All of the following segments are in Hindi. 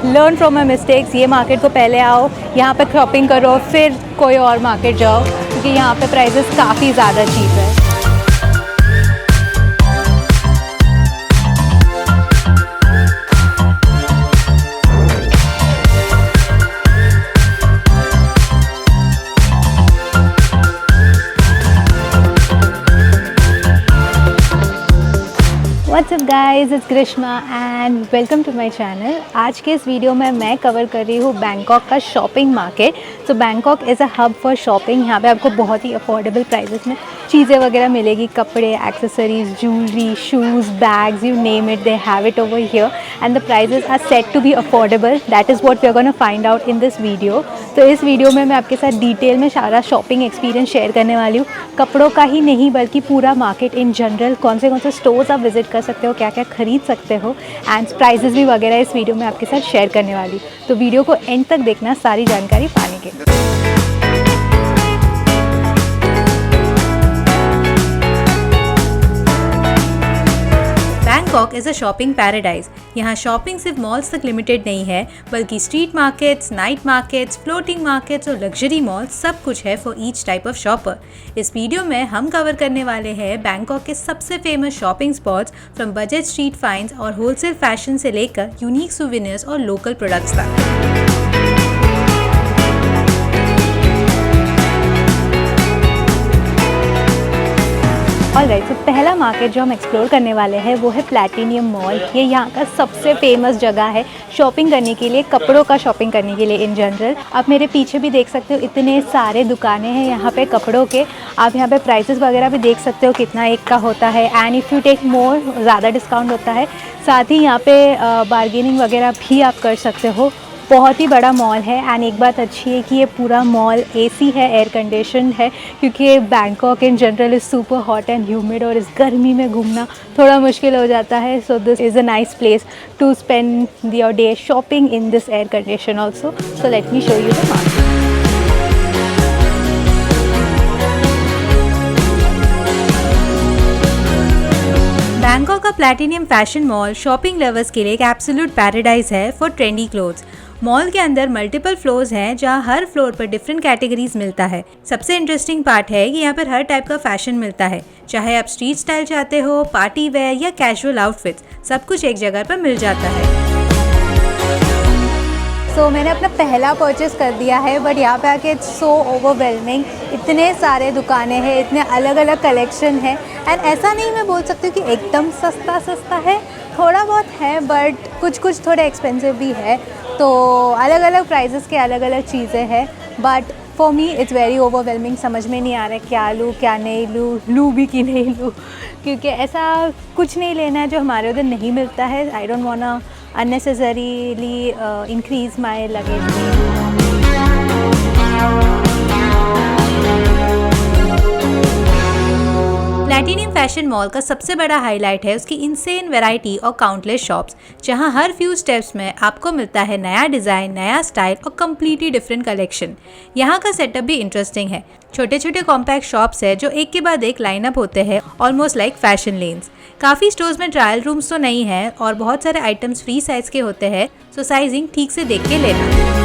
Learn from my mistakes. ये मार्केट को पहले आओ, यहाँ पे शॉपिंग करो, फिर कोई और मार्केट जाओ, क्योंकि यहाँ पे प्राइसेस काफ़ी ज़्यादा चीप है। What's up guys, it's Grishma and welcome to my channel। आज के इस वीडियो में मैं कवर कर रही हूँ बैंकॉक का शॉपिंग मार्केट। तो Bangkok is a hub for shopping. यहाँ पे आपको बहुत ही अफोर्डेबल प्राइसेस में चीज़ें वगैरह मिलेगी, कपड़े, accessories, jewellery, shoes, bags, you name it, they have it over here and the prices are set to be affordable. That is what we are gonna find out in this video. तो इस वीडियो में मैं आपके साथ डिटेल में सारा शॉपिंग एक्सपीरियंस शेयर करने वाली हूँ। कपड़ों का ही नहीं बल्कि पूरा मार्केट इन जनरल, कौन से स्टोर्स आप विजिट कर सकते हो, क्या क्या खरीद सकते हो एंड प्राइसेस भी वगैरह इस वीडियो में आपके साथ शेयर करने वाली। तो वीडियो को एंड तक देखना सारी जानकारी पाने के। Bangkok is a shopping paradise. यहाँ शॉपिंग सिर्फ मॉल्स तक लिमिटेड नहीं है, बल्कि street markets, night markets, floating markets और लग्जरी मॉल्स, सब कुछ है for each type of shopper. इस वीडियो में हम कवर करने वाले हैं बैंकॉक के सबसे famous shopping spots, from budget street finds और होलसेल फैशन से लेकर यूनिक सुवेनियर्स और लोकल प्रोडक्ट्स तक। ऑलराइट, तो पहला मार्केट जो हम एक्सप्लोर करने वाले हैं वो है प्लैटिनियम मॉल। ये यहाँ का सबसे फेमस जगह है शॉपिंग करने के लिए, कपड़ों का शॉपिंग करने के लिए इन जनरल। आप मेरे पीछे भी देख सकते हो, इतने सारे दुकानें हैं यहाँ पे कपड़ों के। आप यहाँ पे प्राइसेस वगैरह भी देख सकते हो कितना एक का होता है, and if you take more ज़्यादा डिस्काउंट होता है। साथ ही यहाँ पे बार्गेनिंग वगैरह भी आप कर सकते हो। बहुत ही बड़ा मॉल है एंड एक बात अच्छी है कि ये पूरा मॉल एसी है, एयर कंडीशन है, क्योंकि Bangkok in general is super hot and humid और इस गर्मी में घूमना थोड़ा मुश्किल हो जाता है। So this is a nice place to spend your day shopping in this air condition also. So let me show you the market. Bangkok का Platinum Fashion Mall shopping lovers के लिए एक एब्सोल्यूट पैराडाइज है फॉर ट्रेंडी क्लोथ्स। मॉल के अंदर मल्टीपल फ्लोर्स हैं, जहां हर फ्लोर पर डिफरेंट कैटेगरीज मिलता है। सबसे इंटरेस्टिंग पार्ट है कि यहाँ पर हर टाइप का फैशन मिलता है, चाहे आप स्ट्रीट स्टाइल चाहते हो, पार्टी वेयर या कैजुअल आउटफिट्स, सब कुछ एक जगह पर मिल जाता है। सो मैंने अपना पहला परचेस कर दिया है, बट यहाँ पे आके इट्स सो ओवरवेलमिंग। इतने सारे दुकानें हैं, इतने अलग अलग कलेक्शन है, एंड ऐसा नहीं मैं बोल सकती हूँ कि एकदम सस्ता है, थोड़ा बहुत है, बट कुछ थोड़े एक्सपेंसिव भी है। तो अलग अलग प्राइसेस के अलग अलग चीज़ें हैं, but for me it's very overwhelming. समझ में नहीं आ रहा है क्या लूँ क्या नहीं लूँ भी कि नहीं लूँ, क्योंकि ऐसा कुछ नहीं लेना है जो हमारे उधर नहीं मिलता है। I don't want unnecessarily increase my luggage। Platinum Fashion mall का सबसे बड़ा हाईलाइट है उसकी इनसेन वैरायटी और काउंटलेस शॉप्स, जहां हर फ्यू स्टेप्स में आपको मिलता है नया डिज़ाइन, नया स्टाइल और कम्प्लीटली डिफरेंट कलेक्शन। यहाँ का सेटअप भी इंटरेस्टिंग है। छोटे छोटे कॉम्पैक्ट शॉप्स है जो एक के बाद एक लाइनअप होते हैं, ऑलमोस्ट लाइक फैशन लेन्स। काफ़ी स्टोर्स में ट्रायल रूम्स तो नहीं है और बहुत सारे आइटम्स फ्री साइज के होते हैं, सो साइजिंग ठीक से देख के लेना।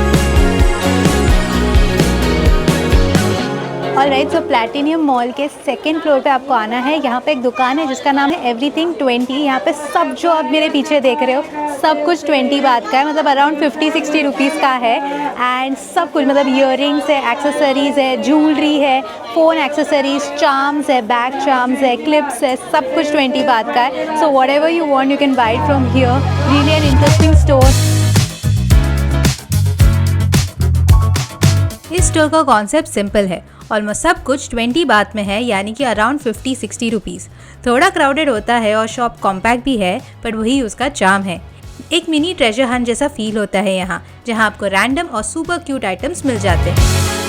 ऑलराइट, सो प्लैटिनियम मॉल के सेकंड फ्लोर पे आपको आना है। यहाँ पे एक दुकान है जिसका नाम है एवरीथिंग 20। यहाँ पे सब जो आप मेरे पीछे देख रहे हो सब कुछ 20 बात का है, मतलब अराउंड 50-60 रुपीज़ का है। एंड सब कुछ मतलब ईयरिंग्स है, एक्सेसरीज़ है, ज्वेलरी है, फ़ोन एक्सेसरीज, चार्म्स है, बैक चार्म्स है, क्लिप्स है, सब कुछ 20 बात का है। So what ever you want you can bye it from here. Really an interesting store. इस स्टोर का कॉन्सेप्ट सिंपल है, ऑलमोस्ट सब कुछ 20 बात में है, यानी कि अराउंड 50-60 रुपीज़। थोड़ा क्राउडेड होता है और शॉप कॉम्पैक्ट भी है, पर वही उसका चार्म है। एक मिनी ट्रेजर हंट जैसा फील होता है यहाँ, जहाँ आपको रैंडम और सुपर क्यूट आइटम्स मिल जाते हैं।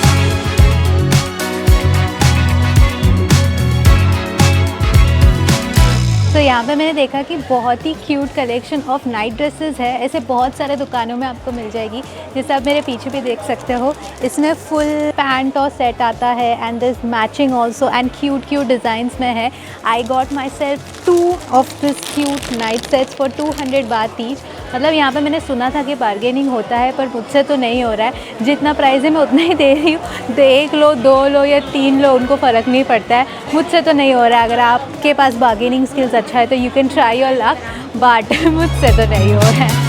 तो यहाँ पे मैंने देखा कि बहुत ही cute collection of night dresses है। ऐसे बहुत सारे दुकानों में आपको मिल जाएगी, जैसे आप मेरे पीछे भी देख सकते हो। इसमें फुल पैंट और सेट आता है and this matching also and cute designs में है। I got my self 2 of this cute night sets for 200 baht each। मतलब यहाँ पे मैंने सुना था कि बार्गेनिंग होता है, पर मुझसे तो नहीं हो रहा है। जितना प्राइस है मैं उतना ही दे रही हूँ, तो 1 लो 2 लो या 3 लो उनको फ़र्क नहीं पड़ता है। मुझसे तो नहीं हो रहा है। अगर आपके पास बार्गेनिंग स्किल्स अच्छा है तो you can try your luck, but मुझसे तो नहीं हो रहा है।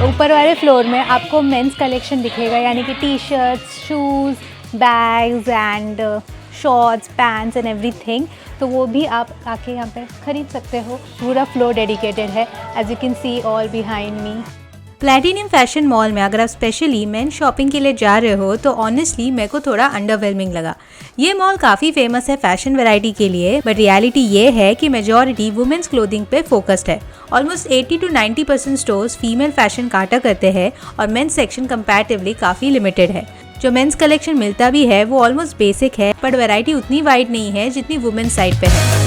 ऊपर वाले फ्लोर में आपको मेंस कलेक्शन दिखेगा, यानी कि T shirts, shoes, bags and shorts, pants and everything. तो वो भी आप आके यहाँ पे ख़रीद सकते हो। पूरा फ्लोर डेडिकेटेड है, as you can see all behind me. Platinum Fashion Mall में अगर आप स्पेशली मेन शॉपिंग के लिए जा रहे हो तो ऑनेस्टली मेरे को थोड़ा अंडरवेलमिंग लगा। ये मॉल काफ़ी फेमस है फैशन वैरायटी के लिए, बट रियलिटी ये है कि मेजॉरिटी वुमेन्स क्लोथिंग पे फोकस्ड है। Almost 80 to 90% stores female fashion काटा करते हैं और मेंस सेक्शन कंपैरेटिवली काफ़ी लिमिटेड है। जो मेंस कलेक्शन मिलता भी है वो ऑलमोस्ट बेसिक है, बट वैरायटी उतनी वाइड नहीं है जितनी वुमेन्स साइड पे है।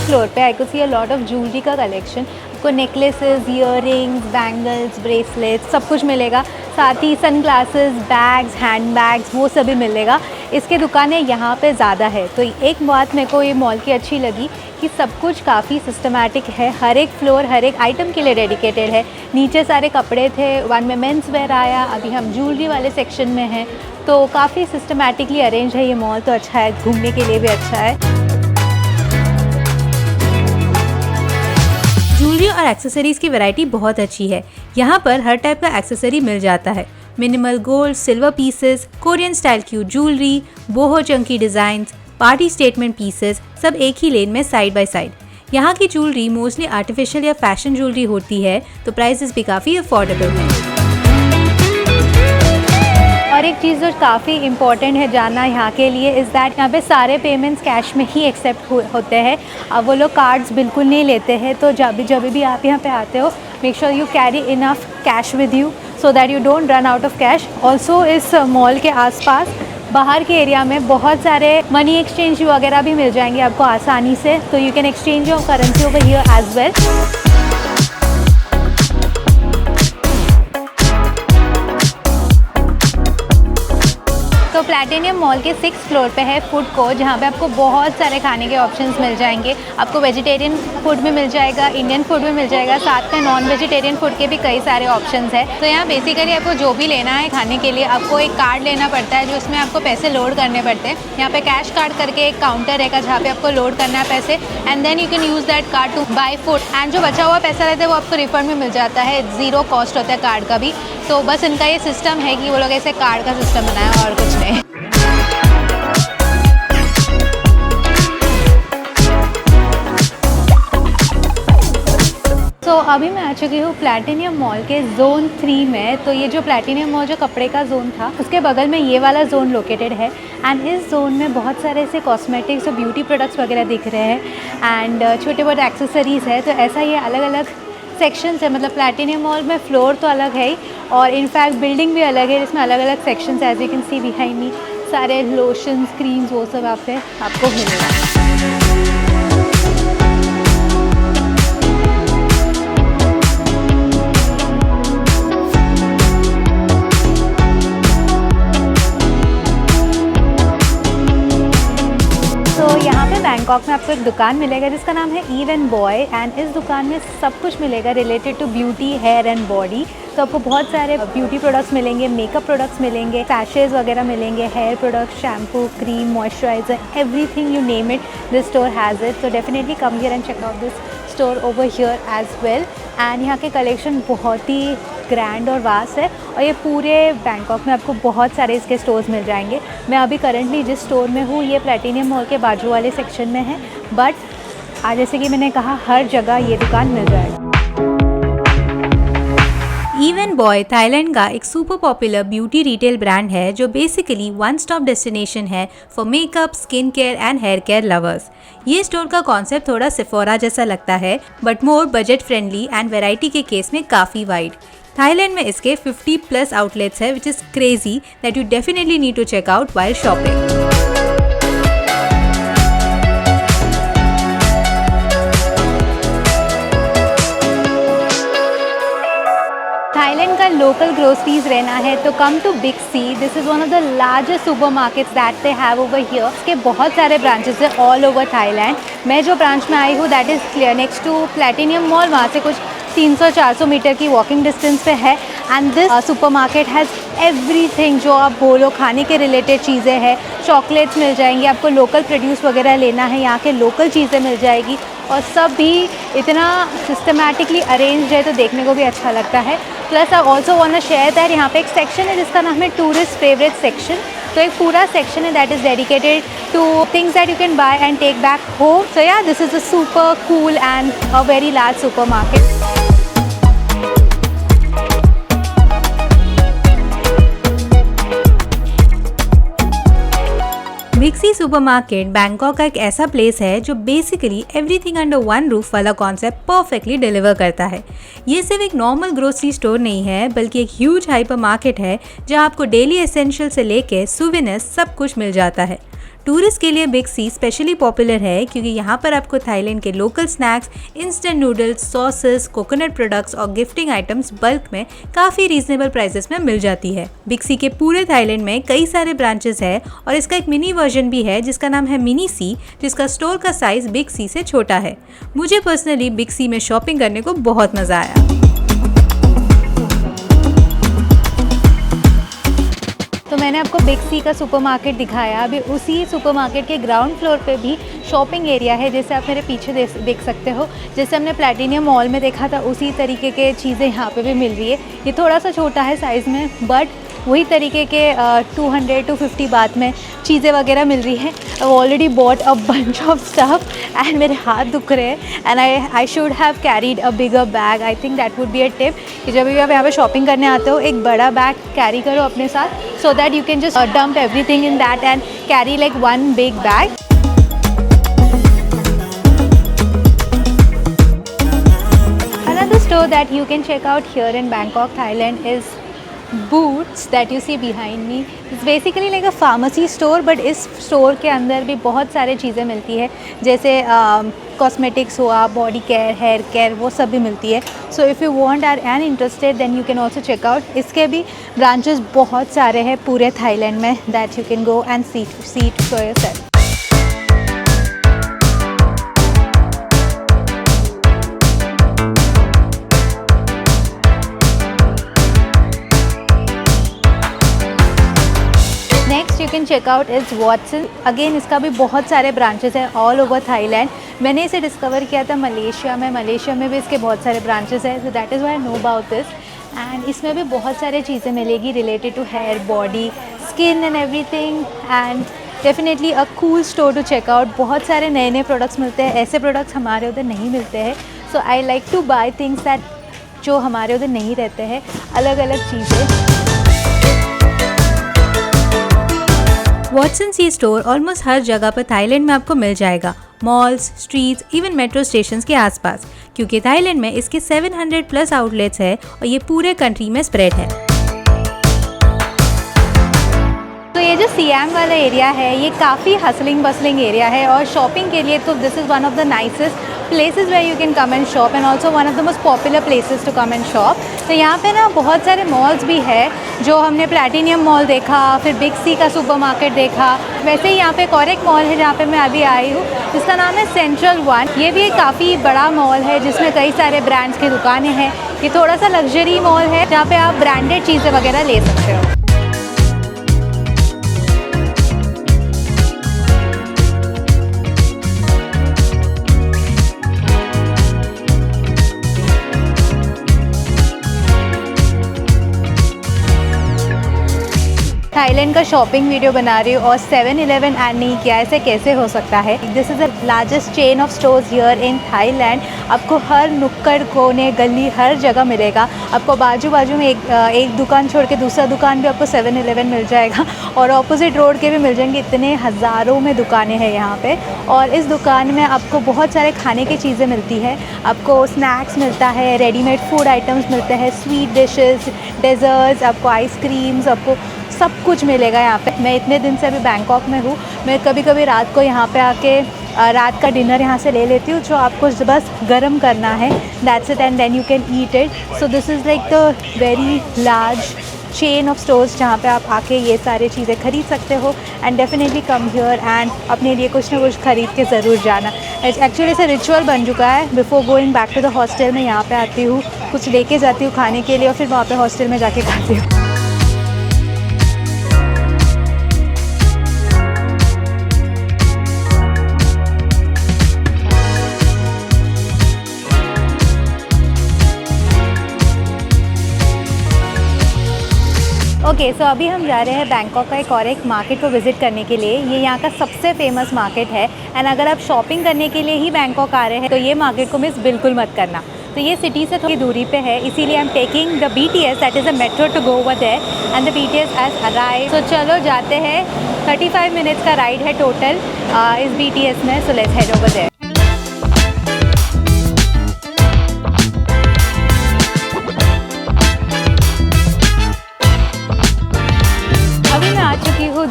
फ्लोर पे I could see a lot of jewellery का कलेक्शन। आपको नेकलेसेस, ईयररिंग्स, बैंगल्स, ब्रेसलेट्स सब कुछ मिलेगा। साथ ही sun glasses, bags, hand bags वो सभी मिलेगा। इसके दुकानें यहाँ पे ज़्यादा है। तो एक बात मेरे को ये मॉल की अच्छी लगी कि सब कुछ काफ़ी सिस्टमैटिक है। हर एक फ्लोर हर एक आइटम के लिए डेडिकेटेड है। नीचे सारे कपड़े थे, वन में मेंस वेयर आया, अभी हम ज्वेलरी वाले सेक्शन में हैं। तो काफ़ी सिस्टमैटिकली अरेंज है ये मॉल, तो अच्छा है, घूमने के लिए भी अच्छा है। ज्वेलरी और एक्सेसरीज की वैरायटी बहुत अच्छी है। यहाँ पर हर टाइप का एक्सेसरी मिल जाता है। Minimal gold, silver pieces, Korean style cute jewellery, boho chunky designs, party statement pieces, सब एक ही लेन में साइड बाय साइड। यहाँ की ज्वेलरी मोस्टली आर्टिफिशियल या फैशन ज्वेलरी होती है, तो प्राइसेस भी काफ़ी अफोर्डेबल है। और एक चीज़ जो काफ़ी इंपॉर्टेंट है जानना यहाँ के लिए इज़ दैट यहाँ पे सारे पेमेंट्स कैश में ही एक्सेप्ट होते हैं। अब वो लोग कार्ड्स बिल्कुल नहीं लेते हैं। तो जब भी आप यहाँ पे आते हो, make sure you carry enough cash with you so that you don't run out of cash. Also इस मॉल के आसपास बाहर के एरिया में बहुत सारे मनी एक्सचेंज वगैरह भी मिल जाएंगे आपको आसानी से। तो you can exchange your currency over here as well. तो प्लैटिनियम मॉल के 6th फ्लोर पे है फूड कोर्ट, जहाँ पे आपको बहुत सारे खाने के ऑप्शंस मिल जाएंगे। आपको वेजिटेरियन फूड भी मिल जाएगा, इंडियन फूड भी मिल जाएगा, साथ में नॉन वेजिटेरियन फूड के भी कई सारे ऑप्शंस हैं। तो यहाँ बेसिकली आपको जो भी लेना है खाने के लिए, आपको एक कार्ड लेना पड़ता है, जो इसमें आपको पैसे लोड करने पड़ते हैं। यहाँ पे कैश कार्ड करके एक काउंटर रहेगा जहाँ पे आपको लोड करना है पैसे, and then you can use that card to buy food. And जो बचा हुआ पैसा रहता है वो आपको रिफंड में मिल जाता है। 0 कॉस्ट होता है कार्ड का भी। तो बस इनका ये सिस्टम है कि वो लोग ऐसे कार्ड का सिस्टम बनाया और कुछ नहीं। तो अभी मैं आ चुकी हूँ प्लैटिनियम मॉल के जोन 3 में। तो ये जो प्लैटिनियम मॉल जो कपड़े का जोन था, उसके बगल में ये वाला जोन लोकेटेड है। एंड इस जोन में बहुत सारे ऐसे कॉस्मेटिक्स और ब्यूटी प्रोडक्ट्स वगैरह दिख रहे हैं, एंड छोटे बहुत एक्सेसरीज़ है। तो ऐसा ये अलग अलग सेक्शंस है। मतलब प्लैटिनियम मॉल में फ्लोर तो अलग है ही, और इनफैक्ट बिल्डिंग भी अलग है, जिसमें अलग अलग सेक्शंस है। As you can see behind me सारे लोशंस, क्रीम्स, वो सब आपको मिलेगा। बैंकॉक में आपको एक दुकान मिलेगा जिसका नाम है ईव एंड बॉय, एंड इस दुकान में सब कुछ मिलेगा related to beauty, hair and body. तो आपको बहुत सारे ब्यूटी प्रोडक्ट्स मिलेंगे, मेकअप प्रोडक्ट्स मिलेंगे, फैशेज वगैरह मिलेंगे, hair products, shampoo, cream, moisturiser, everything you name it, this store has it. तो definitely come here and check out this store over here as well. And यहाँ के कलेक्शन बहुत ही ग्रैंड और वास्ट है, और ये पूरे बैंकॉक में आपको बहुत सारे इसके स्टोर्स मिल जाएंगे। मैं अभी करंटली जिस स्टोर में हूँ ये प्लैटिनियम मॉल के बाजू वाले सेक्शन में है, बट आज जैसे कि मैंने कहा हर जगह ये दुकान मिल जाएगा। ईव एंड बॉय थाईलैंड का एक super popular beauty retail brand है, जो बेसिकली वन स्टॉप डेस्टिनेशन है for makeup, skin care and hair care lovers. ये स्टोर का कॉन्सेप्ट थोड़ा सेफोरा जैसा लगता है, but more budget friendly and variety के केस में काफ़ी वाइड। थाईलैंड में इसके 50+ आउटलेट्स है, which is crazy that you definitely need to check out while shopping. Thailand का लोकल ग्रोसरीज रहना है तो come to big C. This is one of the largest supermarkets that they have over here. इसके बहुत सारे ब्रांचेस हैं ऑल ओवर थाईलैंड। मैं जो ब्रांच में आई हूँ that is clear next to Platinum Mall, वहाँ से कुछ 300-400 मीटर की वॉकिंग डिस्टेंस पे है। And this super market has everything जो आप बोलो, खाने के रिलेटेड चीज़ें हैं, चॉकलेट्स मिल जाएंगी, आपको लोकल प्रोड्यूस वगैरह लेना है यहाँ के लोकल चीज़ें मिल जाएगी, और सब भी इतना सिस्टमैटिकली अरेंज्ड है तो देखने को भी अच्छा लगता है। Plus I also want to share that यहाँ पे एक सेक्शन है जिसका नाम है टूरिस्ट फेवरेट सेक्शन। तो एक पूरा सेक्शन है that is dedicated to things that you can buy and take back home. So yeah this is a super cool and a very large super market. Big C supermarket Bangkok का एक ऐसा प्लेस है जो basically everything under one roof वाला कॉन्सेप्ट परफेक्टली डिलीवर करता है। ये सिर्फ एक नॉर्मल ग्रोसरी स्टोर नहीं है, बल्कि एक ह्यूज हाइपर मार्केट है जहां आपको डेली एसेंशियल से लेके सुवेनिर्स सब कुछ मिल जाता है। टूरिस्ट के लिए बिग सी स्पेशली पॉपुलर है क्योंकि यहाँ पर आपको थाईलैंड के local snacks, instant noodles, sauces, coconut products और गिफ्टिंग आइटम्स बल्क में काफ़ी रीजनेबल प्राइसेस में मिल जाती है। बिग सी के पूरे थाईलैंड में कई सारे ब्रांचेस है और इसका एक मिनी वर्जन भी है जिसका नाम है मिनी सी, जिसका स्टोर का साइज बिग सी से छोटा है। मुझे पर्सनली बिग सी में शॉपिंग करने को बहुत मज़ा आया। तो मैंने आपको बिग सी का सुपरमार्केट दिखाया। अभी उसी सुपरमार्केट के ग्राउंड फ्लोर पे भी शॉपिंग एरिया है, जैसे आप मेरे पीछे देख सकते हो। जैसे हमने प्लैटिनियम मॉल में देखा था उसी तरीके के चीज़ें यहाँ पे भी मिल रही है। ये थोड़ा सा छोटा है साइज़ में, बट वही तरीके के 200-250 बात में चीज़ें वगैरह मिल रही है। I already bought a bunch of stuff and मेरे हाथ दुख रहे हैं and I should have carried a bigger bag. I think that would be a tip कि जब भी आप यहाँ पे शॉपिंग करने आते हो एक बड़ा बैग कैरी करो अपने साथ, so that you can just dump everything in that and carry like one big bag. Another store that you can check out here in Bangkok, Thailand is Boots that you see behind me. It's basically like a pharmacy store, but इस स्टोर के अंदर भी बहुत सारे चीज़ें मिलती है, जैसे कॉस्मेटिक्स हुआ, बॉडी केयर, हेयर केयर, वो सब भी मिलती है। So if you want and interested then you can also check out. इसके भी ब्रांचेस बहुत सारे हैं पूरे थाईलैंड में that you can go and see it for yourself. Next you can check out is Watson. Again इसका भी बहुत सारे ब्रांचेस हैं ऑल ओवर थाईलैंड। मैंने इसे डिस्कवर किया था मलेशिया में भी इसके बहुत सारे ब्रांचेस हैं, so that is why I know about this. And इसमें भी बहुत सारे चीज़ें मिलेगी related to hair, body, skin and everything, and definitely a cool store to check out. बहुत सारे नए नए प्रोडक्ट्स मिलते हैं, ऐसे प्रोडक्ट्स हमारे उधर नहीं मिलते हैं। So I like to buy things that जो हमारे उधर नहीं रहते हैं, अलग अलग चीज़ें। वॉटसन सी स्टोर ऑलमोस्ट हर जगह पर थाईलैंड में आपको मिल जाएगा, malls, streets, even metro stations के आसपास, क्योंकि थाईलैंड में इसके 700 प्लस आउटलेट्स है और ये पूरे कंट्री में स्प्रेड है। तो ये जो सियाम वाला एरिया है ये काफ़ी हसलिंग बसलिंग एरिया है और शॉपिंग के लिए तो this is one of the nicest places where you can come and shop and also one of the most popular places to come and shop। तो यहाँ पे ना बहुत सारे मॉल्स भी है, जो हमने प्लैटिनियम मॉल देखा, फिर बिग सी का सुपरमार्केट देखा। वैसे ही यहाँ पे एक और एक मॉल है जहाँ पे मैं अभी आई हूँ, जिसका नाम है सेंट्रल वन। ये भी एक काफ़ी बड़ा मॉल है जिसमें कई सारे ब्रांड्स की दुकानें हैं। ये थोड़ा सा लग्जरी मॉल है जहाँ पे आप ब्रांडेड चीज़ें वगैरह ले सकते हो। थाईलैंड का शॉपिंग वीडियो बना रही हूँ और 7-Eleven ऐड नहीं किया, ऐसे कैसे हो सकता है। This is the largest chain of stores here in Thailand. आपको हर नुक्कड़ कोने गली हर जगह मिलेगा। आपको बाजू बाजू में एक दुकान छोड़ के दूसरा दुकान भी आपको 7-Eleven मिल जाएगा और ऑपोजिट रोड के भी मिल जाएंगे। इतने हज़ारों में दुकानें हैं यहाँ पे और इस दुकान में आपको बहुत सारे खाने की चीज़ें मिलती है। आपको स्नैक्स मिलता है, रेडीमेड फूड आइटम्स मिलते हैं, स्वीट डिशेस, डेजर्ट्स, आपको आइसक्रीम्स, आपको सब कुछ मिलेगा यहाँ पे। मैं इतने दिन से अभी बैंकॉक में हूँ, मैं कभी कभी रात को यहाँ पे आके रात का डिनर यहाँ से ले लेती हूँ, जो आपको बस गर्म करना है, that's it, and then you can eat it. So this is like the very large chain of stores जहाँ पे आप आके ये सारी चीज़ें खरीद सकते हो। And definitely come here and अपने लिए कुछ ना कुछ खरीद के ज़रूर जाना। एक्चुअली से रिचुअल बन चुका है, before going back to the hostel मैं यहाँ पे आती हूँ, कुछ लेके जाती हूँ खाने के लिए और फिर वहाँ पे हॉस्टल में जाके खाती हूँ। ओके, सो अभी हम जा रहे हैं बैंकॉक का एक मार्केट को विज़िट करने के लिए। ये यहाँ का सबसे फेमस मार्केट है एंड अगर आप शॉपिंग करने के लिए ही बैंकॉक आ रहे हैं तो ये मार्केट को मिस बिल्कुल मत करना। तो ये सिटी से थोड़ी दूरी पे है, इसीलिए I am taking the BTS, that is a metro to go over there and the BTS has arrived. तो चलो जाते हैं, 35 मिनट्स का राइड है टोटल इस BTS में। So let's head over there.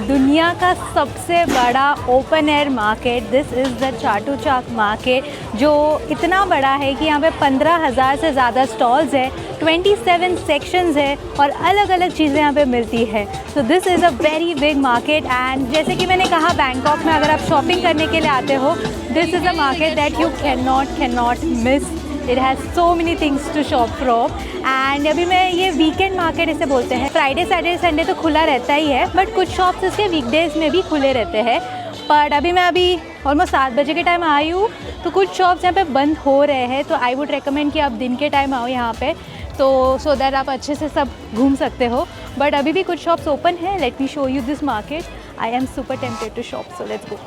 दुनिया का सबसे बड़ा open air market, this is the Chatuchak market, जो इतना बड़ा है कि यहाँ पे 15,000 से ज़्यादा स्टॉल्स है, 27 सेक्शंस है और अलग अलग चीज़ें यहाँ पे मिलती है। So this is a very big market and जैसे कि मैंने कहा, बैंकॉक में अगर आप शॉपिंग करने के लिए आते हो, this is a market that you can not miss. It has so many things to shop from and अभी मैं ये वीकेंड मार्केट इसे बोलते हैं। फ्राइडे सैटरडे संडे तो खुला रहता ही है, बट कुछ शॉप्स इसके वीकडेज़ में भी खुले रहते हैं। बट अभी मैं ऑलमोस्ट 7 बजे के टाइम आई हूँ, तो कुछ शॉप्स यहाँ पे बंद हो रहे हैं। तो आई वुड रिकमेंड कि आप दिन के टाइम आओ यहाँ पे, तो सो दैट आप अच्छे से सब घूम सकते हो। बट अभी भी कुछ शॉप्स ओपन है। Let me show you this market. I am super tempted to shop, so let's go.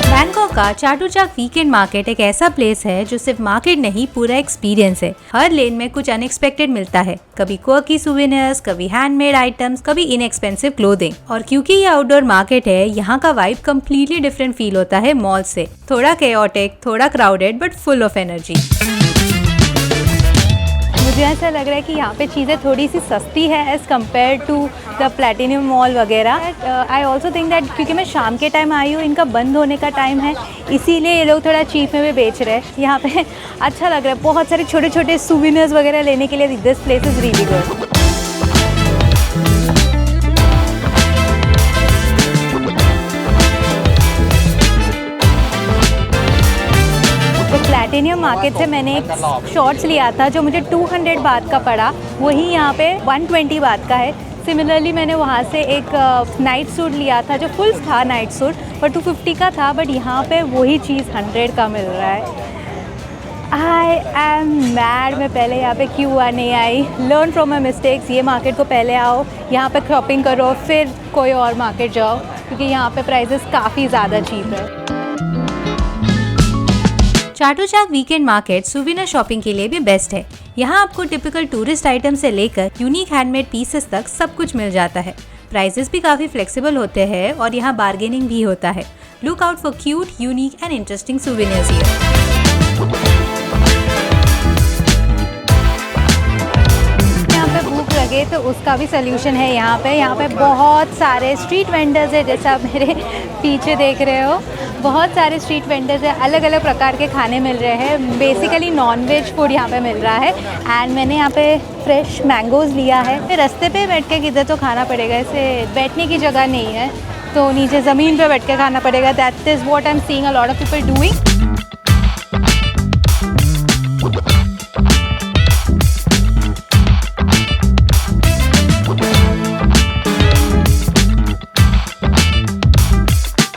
Bangkok का चाटुचाक वीकेंड मार्केट एक ऐसा प्लेस है जो सिर्फ मार्केट नहीं, पूरा एक्सपीरियंस है। हर लेन में कुछ अनएक्सपेक्टेड मिलता है, कभी क्वर्की सुवेनियर्स, कभी हैंडमेड आइटम्स, कभी इनएक्सपेंसिव क्लोथिंग। और क्योंकि ये आउटडोर मार्केट है, यहाँ का वाइब कम्प्लीटली डिफरेंट फील होता है मॉल से। थोड़ा केओटिक, थोड़ा crowded, but full of energy. मुझे ऐसा लग रहा है कि यहाँ पे चीज़ें थोड़ी सी सस्ती है as compared to the Platinum mall वगैरह। आई ऑल्सो थिंक दैट क्योंकि मैं शाम के टाइम आई हूँ, इनका बंद होने का टाइम है, इसीलिए ये लोग थोड़ा चीप में भी बेच रहे हैं। यहाँ पे अच्छा लग रहा है, बहुत सारे छोटे छोटे सुवेनियर्स वगैरह लेने के लिए this place is really good. Platinum market से मैंने एक शॉर्ट्स लिया था जो मुझे 200 बात का पड़ा, वही यहाँ पे 120 बात का है। सिमिलरली मैंने वहाँ से एक नाइट सूट लिया था जो फुल था नाइट सूट, पर 250 का था, बट यहाँ पे वही चीज़ 100 का मिल रहा है। आई एम मैड, मैं पहले यहाँ पे क्यों नहीं आई। Learn from my mistakes. ये मार्केट को पहले आओ, यहाँ पे शॉपिंग करो, फिर कोई और मार्केट जाओ, क्योंकि यहाँ पे प्राइसेस काफ़ी ज़्यादा चीप है। चाटुचाक वीकेंड मार्केट सुवेनियर शॉपिंग के लिए भी बेस्ट है। यहाँ आपको टिपिकल टूरिस्ट आइटम से लेकर यूनिक हैंडमेड पीसेस तक सब कुछ मिल जाता है। प्राइसेस भी काफी फ्लेक्सिबल होते हैं और यहाँ बार्गेनिंग भी होता है। Look out for cute, unique and interesting souvenirs here. भूख लगे तो उसका भी सोल्यूशन है यहाँ पे बहुत सारे स्ट्रीट वेंडर्स है, जैसे आप मेरे पीछे देख रहे हो, बहुत सारे स्ट्रीट वेंडर्स है, अलग अलग प्रकार के खाने मिल रहे हैं। बेसिकली नॉन-वेज फूड यहाँ पे मिल रहा है एंड मैंने यहाँ पे फ्रेश मैंगोज़ लिया है। फिर रास्ते पे बैठ के किधर तो खाना पड़ेगा, ऐसे बैठने की जगह नहीं है, तो नीचे ज़मीन पे बैठ के खाना पड़ेगा। That is what I am seeing a lot of people doing.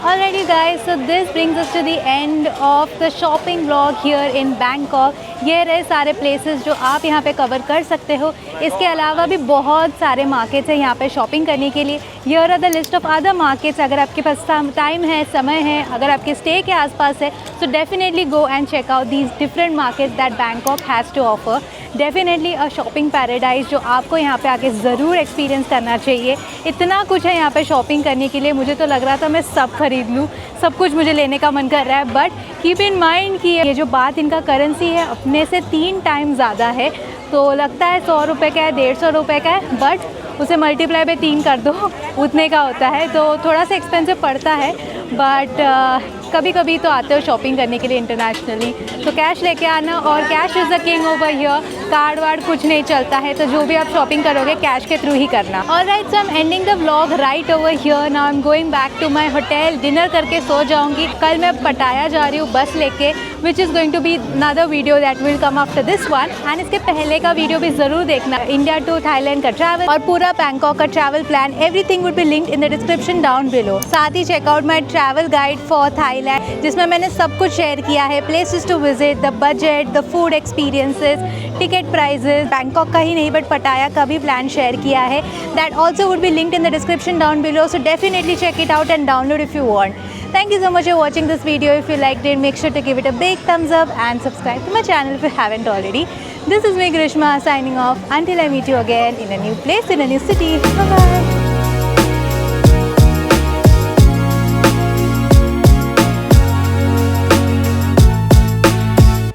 Alrighty guys, so this brings us to the end of the shopping vlog here in Bangkok. ये रहे सारे प्लेसेस जो आप यहाँ पे कवर कर सकते हो। इसके अलावा भी बहुत सारे मार्केट्स हैं यहाँ पे शॉपिंग करने के लिए। Here are the list of other markets. अगर आपके पास टाइम है, समय है, अगर आपके स्टे के आसपास है, so definitely go and check out these different markets that Bangkok has to offer. Definitely a shopping paradise जो आपको यहाँ पे आके ज़रूर एक्सपीरियंस करना चाहिए। इतना कुछ है यहाँ पे शॉपिंग करने के लिए, मुझे तो लग रहा था मैं सब खरीद ख़रीद लूँ, सब कुछ मुझे लेने का मन कर रहा है। बट कीप इन माइंड कि ये जो बात इनका करेंसी है अपने से 3 टाइम ज़्यादा है, तो लगता है 100 रुपये का है, 150 रुपये का है, बट उसे मल्टीप्लाई पे 3 कर दो उतने का होता है, तो थोड़ा सा एक्सपेंसिव पड़ता है। बट कभी कभी तो आते हो शॉपिंग करने के लिए इंटरनेशनली, तो कैश लेके आना, और cash is the king over here. Card ward कुछ नहीं चलता है, तो जो भी आप शॉपिंग करोगे कैश के थ्रू ही करना। Alright, so I am ending the vlog right over here. Now I am going back to my hotel, dinner करके सो जाऊँगी। कल मैं पटाया जा रही हूँ बस लेके, which is going to be another video that will come after this one. And इसके पहले का वीडियो भी ज़रूर देखना, इंडिया टू थाईलैंड का ट्रैवल और पूरा बैंकॉक का travel plan, everything would be linked in the description down below. साथ ही check out my travel guide for Thailand, जिसमें मैंने सब कुछ शेयर किया है, places to visit, the budget, the food experiences, ticket prices, Bangkok का ही नहीं बट पटाया का भी प्लान शेयर किया है। That also would be linked in the description down below, so definitely check it out and download if you want. Thank you so much for watching this video. If you liked it, make sure to give it a big thumbs up and subscribe to my channel if you haven't already. This is me, Grishma, signing off. Until I meet you again in a new place, in a new city. Bye bye.